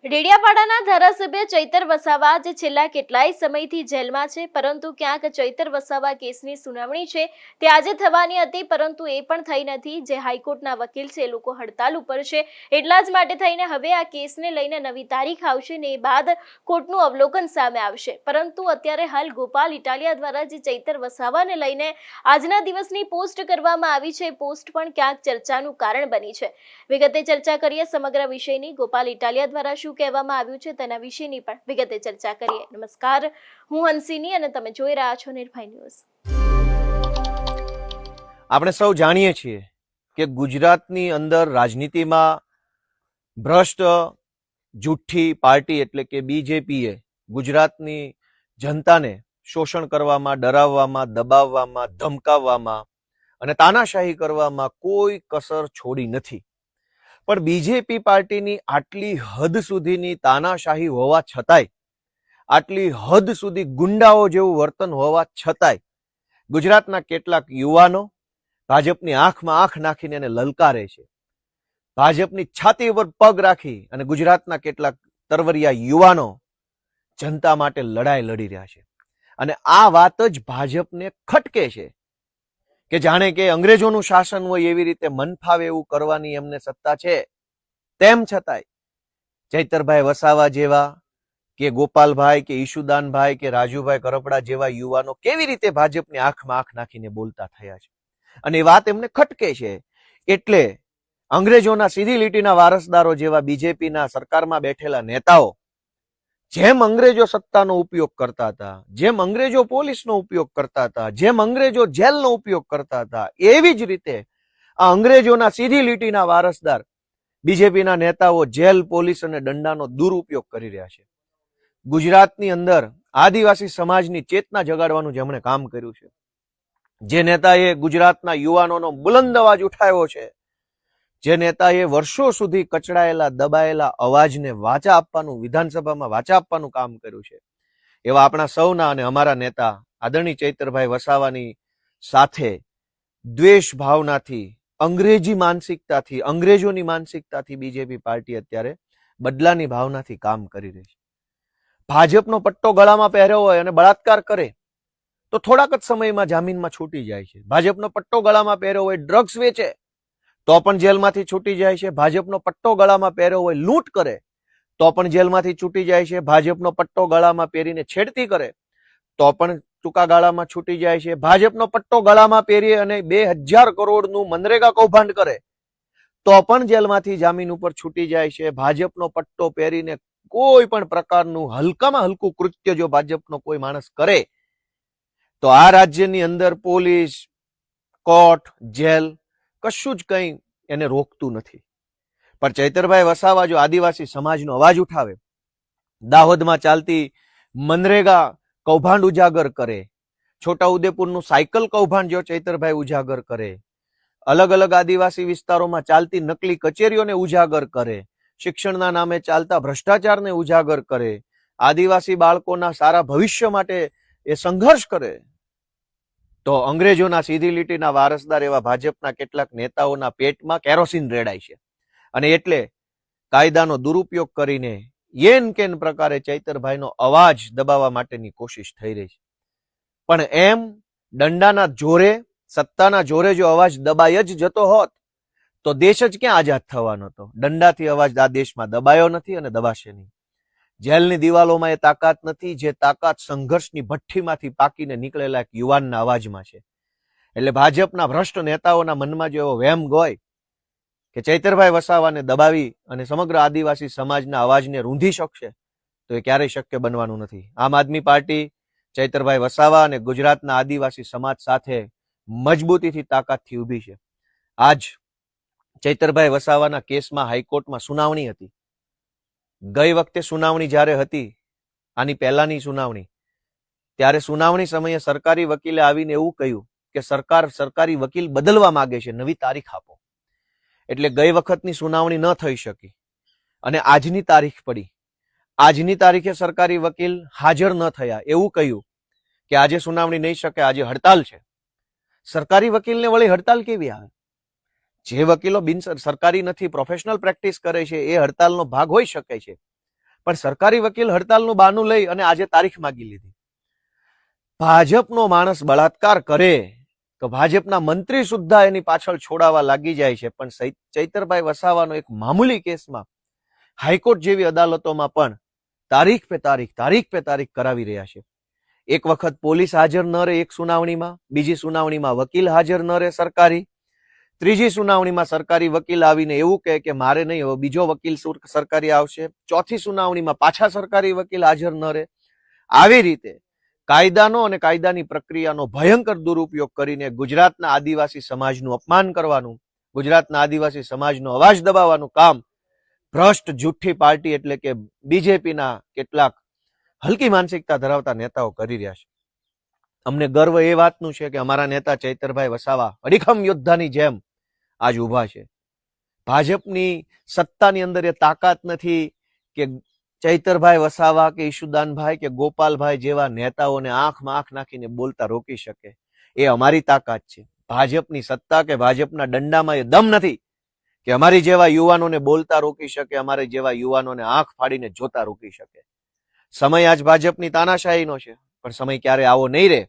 ડેડિયાપાડાના ધારાસભ્ય ચૈતર વસાવા જે છેલ્લા કેટલાય સમયથી જેલમાં છે, પરંતુ ક્યાંક ચૈતર વસાવા કેસની સુનાવણી છે તે આજે થવાની હતી, પરંતુ એ પણ થઈ નથી. જે હાઈકોર્ટના વકીલ છે એ લોકો હડતાલ ઉપર છે, એટલા જ માટે થઈને હવે આ કેસને લઈને નવી તારીખ આવશે ને એ બાદ કોર્ટનું અવલોકન સામે આવશે. પરંતુ અત્યારે હાલ ગોપાલ ઇટાલિયા દ્વારા જે ચૈતર વસાવાને લઈને આજના દિવસની પોસ્ટ કરવામાં આવી છે, એ પોસ્ટ પણ ક્યાંક ચર્ચાનું કારણ બની છે. વિગતે ચર્ચા કરીએ સમગ્ર વિષયની. ગોપાલ ઇટાલિયા દ્વારા શું કહેવામાં આવ્યું છે તેના વિશેની પણ વિગતે ચર્ચા કરીએ. નમસ્કાર, હું હંસિની અને તમે જોઈ રહ્યા છો નિર્ભય ન્યૂઝ. આપણે સૌ જાણીએ છીએ કે ગુજરાતની અંદર રાજનીતિમાં ભ્રષ્ટ જુઠ્ઠી પાર્ટી એટલે કે બીજેપીએ ગુજરાતની જનતાને શોષણ કરવામાં, ડરાવવામાં, દબાવવામાં, ધમકાવવામાં અને તાનાશાહી કરવામાં કોઈ કસર છોડી નથી. પણ બીજેપી પાર્ટીની આટલી હદ સુધીની તાનાશાહી હોવા છતાંય, આટલી હદ સુધી ગુંડાઓ જેવું વર્તન હોવા છતાંય ગુજરાતના કેટલાક યુવાનો ભાજપની આંખમાં આંખ નાખીને એને લલકારે છે. ભાજપની છાતી ઉપર પગ રાખી અને ગુજરાતના કેટલાક તરવરિયા યુવાનો જનતા માટે લડાઈ લડી રહ્યા છે. અને આ વાત જ ભાજપને ખટકે છે કે જાણે કે અંગ્રેજોનું શાસન હોય એવી રીતે મન ફાવે એવું કરવાની એમને સત્તા છે. તેમ છતાંય ચૈતરભાઈ વસાવા જેવા કે ગોપાલભાઈ કે ઈશુદાનભાઈ કે રાજુભાઈ કરપડા જેવા યુવાનો કેવી રીતે ભાજપની આંખમાં આંખ નાખીને બોલતા થયા છે, અને એ વાત એમને ખટકે છે. એટલે અંગ્રેજોના સીધી લીટીના વારસદારો જેવા બીજેપીના સરકારમાં બેઠેલા નેતાઓ જેમ અંગ્રેજો સત્તાનો ઉપયોગ કરતા હતા, જેમ અંગ્રેજો પોલીસનો ઉપયોગ કરતા હતા, જેમ અંગ્રેજો જેલનો ઉપયોગ કરતા હતા, એવી જ રીતે આ અંગ્રેજોના સીધી લીટીના વારસદાર બીજેપીના નેતાઓ જેલ, પોલીસ અને દંડાનો દુરુપયોગ કરી રહ્યા છે. ગુજરાતની અંદર આદિવાસી સમાજની ચેતના જગાડવાનું જેમણે કામ કર્યું છે, જે નેતાએ ગુજરાતના યુવાનોનો બુલંદ અવાજ ઉઠાવ્યો છે, જે નેતાએ વર્ષો સુધી કચડાયેલા, દબાયેલા અવાજને વાચા આપવાનું, વિધાનસભામાં વાચા આપવાનું કામ કર્યું છે, એવા આપણા સૌના અને અમારા નેતા આદરણીય ચૈતરભાઈ વસાવાની સાથે દ્વેષ ભાવનાથી, અંગ્રેજી માનસિકતાથી, અંગ્રેજોની માનસિકતાથી બીજેપી પાર્ટી અત્યારે બદલાની ભાવનાથી કામ કરી રહી છે. ભાજપનો પટ્ટો ગળામાં પહેર્યો હોય અને બળાત્કાર કરે તો થોડાક જ સમયમાં જામીનમાં છૂટી જાય છે. ભાજપનો પટ્ટો ગળામાં પહેર્યો હોય, ડ્રગ્સ વેચે તો પણ જેલમાંથી છૂટી જાય છે. ભાજપનો પટ્ટો ગળામાં પહેર્યો હોય, લૂંટ કરે તો પણ જેલમાંથી છૂટી જાય છે. ભાજપનો પટ્ટો ગળામાં પહેરીને છેડતી કરે તો પણ ટૂંકા ગાળામાં છૂટી જાય છે. ભાજપનો પટ્ટો ગળામાં પહેરી અને 2000 કરોડનું મનરેગા કૌભાંડ કરે તો પણ જેલમાંથી જામીન ઉપર છૂટી જાય છે. ભાજપનો પટ્ટો પહેરીને કોઈ પણ પ્રકારનું હલકામાં હલકું કૃત્ય જો ભાજપનો કોઈ માણસ કરે તો આ રાજ્યની અંદર પોલીસ, કોર્ટ, જેલ કશું જ કંઈ એને રોકતું નથી. પણ ચૈતરભાઈ વસાવા જો આદિવાસી સમાજનો અવાજ ઉઠાવે, દાહોદમાં ચાલતી મનરેગા કૌભાંડ ઉજાગર કરે, છોટાઉદેપુરનું સાયકલ કૌભાંડ જો ચૈતરભાઈ ઉજાગર કરે, અલગ અલગ આદિવાસી વિસ્તારોમાં ચાલતી નકલી કચેરીઓને ઉજાગર કરે, શિક્ષણના નામે ચાલતા ભ્રષ્ટાચારને ઉજાગર કરે, આદિવાસી બાળકોના સારા ભવિષ્ય માટે એ સંઘર્ષ કરે, તો અંગ્રેજોના સીધી લીટીના વારસદાર એવા ભાજપના કેટલાક નેતાઓના પેટમાં કેરોસીન રેડાય છે. અને એટલે કાયદાનો દુરુપયોગ કરીને યેન કેન પ્રકારે ચૈતરભાઈનો અવાજ દબાવવા માટેની કોશિશ થઈ રહી છે. પણ એમ દંડાના જોરે, સત્તાના જોરે જો અવાજ દબાઈ જ જતો હોત તો દેશ જ ક્યાં આઝાદ થવાનો હતો. દંડાથી અવાજ આ દેશમાં દબાયો નથી અને દબાશે નહીં. જેલની દિવાલોમાં એ તાકાત નથી, જે તાકાત સંઘર્ષની ભઠ્ઠીમાંથી પાકીને નીકળેલા એક યુવાનના અવાજમાં છે. એટલે ભાજપના ભ્રષ્ટ નેતાઓના મનમાં જો એવો વહેમ હોય કે ચૈતરભાઈ વસાવાને દબાવી અને સમગ્ર આદિવાસી સમાજના અવાજને રૂંધી શકશે તો એ ક્યારેય શક્ય બનવાનું નથી. આમ આદમી પાર્ટી ચૈતરભાઈ વસાવા અને ગુજરાતના આદિવાસી સમાજ સાથે મજબૂતીથી, તાકાતથી ઊભી છે. આજ ચૈતરભાઈ વસાવાના કેસમાં હાઈકોર્ટમાં સુનાવણી હતી. ગઈ વખતે સુનાવણી જ્યારે હતી, આની પહેલાની સુનાવણી, ત્યારે સુનાવણી સમયે સરકારી વકીલે આવીને એવું કહ્યું કે સરકાર સરકારી વકીલ બદલવા માંગે છે, નવી તારીખ આપો. એટલે ગઈ વખતની સુનાવણી ન થઈ શકી અને આજની તારીખ પડી. આજની તારીખે સરકારી વકીલ હાજર ન થયા, એવું કહ્યું કે આજે સુનાવણી નહીં શકે, આજે હડતાલ છે. સરકારી વકીલને વળી હડતાલ કેવી આવે? જે વકીલો બિન સરકારી નથી, પ્રોફેશનલ પ્રેક્ટિસ કરે છે, એ હડતાલનો ભાગ હોઈ શકે છે. પણ સરકારી વકીલ હડતાલનું બહાનું લઈ અને આજે તારીખ માગી લીધી. ભાજપનો માણસ બળાત્કાર કરે તો ભાજપના મંત્રી સુદ્ધા એની પાછળ છોડાવવા લાગી જાય છે, પણ ચૈતરભાઈ વસાવાનો એક મામૂલી કેસમાં હાઈકોર્ટ જેવી અદાલતોમાં પણ તારીખ પે તારીખ કરાવી રહ્યા છે. એક વખત પોલીસ હાજર ન રહે એક સુનાવણીમાં, બીજી સુનાવણીમાં વકીલ હાજર ન રહે સરકારી, ત્રીજી સુનાવણીમાં સરકારી વકીલ આવીને એવું કહે કે મારે નહીં, હવે બીજો વકીલ સરકારી આવશે, ચોથી સુનાવણીમાં પાછા સરકારી વકીલ હાજર ન રહે. આવી રીતે કાયદાનો અને કાયદાની પ્રક્રિયાનો ભયંકર દુરુપયોગ કરીને ગુજરાતના આદિવાસી સમાજનું અપમાન કરવાનું, ગુજરાતના આદિવાસી સમાજનો અવાજ દબાવવાનું કામ ભ્રષ્ટ જુઠ્ઠી પાર્ટી એટલે કે બીજેપીના કેટલાક હલકી માનસિકતા ધરાવતા નેતાઓ કરી રહ્યા છે. અમને ગર્વ એ વાતનું છે કે અમારા નેતા ચૈતરભાઈ વસાવા અડીખમ યોદ્ધાની જેમ આજ ઉભા છે. ભાજપની સત્તાની અંદર એ તાકાત નથી કે ચૈતરભાઈ વસાવા કે ઈશુદાનભાઈ કે ગોપાલભાઈ જેવા નેતાઓને આંખમાં આંખ નાખીને બોલતા રોકી શકે. એ અમારી તાકાત છે. ભાજપની સત્તા કે ભાજપના દંડામાં એ દમ નથી કે અમારી જેવા યુવાનોને બોલતા રોકી શકે, અમારે જેવા યુવાનોને આંખ ફાડીને જોતા રોકી શકે. સમય આજ ભાજપની તાનાશાહીનો છે, પણ સમય ક્યારે આવો નહીં રહે.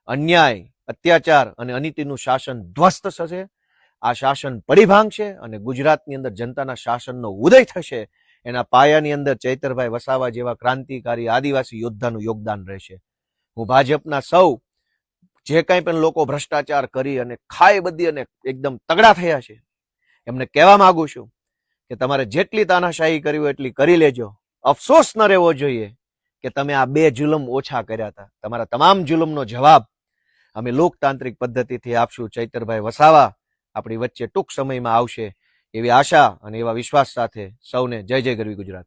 અન્યાય, અત્યાચાર અને અનીતિનું શાસન ધ્વસ્ત થશે. આ શાસન પડી ભાંગશે અને ગુજરાતની અંદર જનતાના શાસનનો ઉદય થશે. એના પાયાની અંદર ચૈતરભાઈ વસાવા જેવા ક્રાંતિકારી આદિવાસી યોદ્ધાનું યોગદાન રહેશે. હું ભાજપના સૌ જે કંઈ પણ લોકો ભ્રષ્ટાચાર કરી અને ખાઈ બધી અને એકદમ તગડા થયા છે એમને કહેવા માંગુ છું કે તમારે જેટલી તાનાશાહી કરી હોય એટલી કરી લેજો. અફસોસ ન રહેવો જોઈએ કે તમે આ 2 જુલમ ઓછા કર્યા હતા. તમારા તમામ જુલમનો જવાબ અમે લોકતાંત્રિક પદ્ધતિથી આપશું. ચૈતરભાઈ વસાવા આપણી વચ્ચે ટૂંક સમયમાં આવશે એવી આશા અને એવા વિશ્વાસ સાથે સૌને જય જય ગરવી ગુજરાત.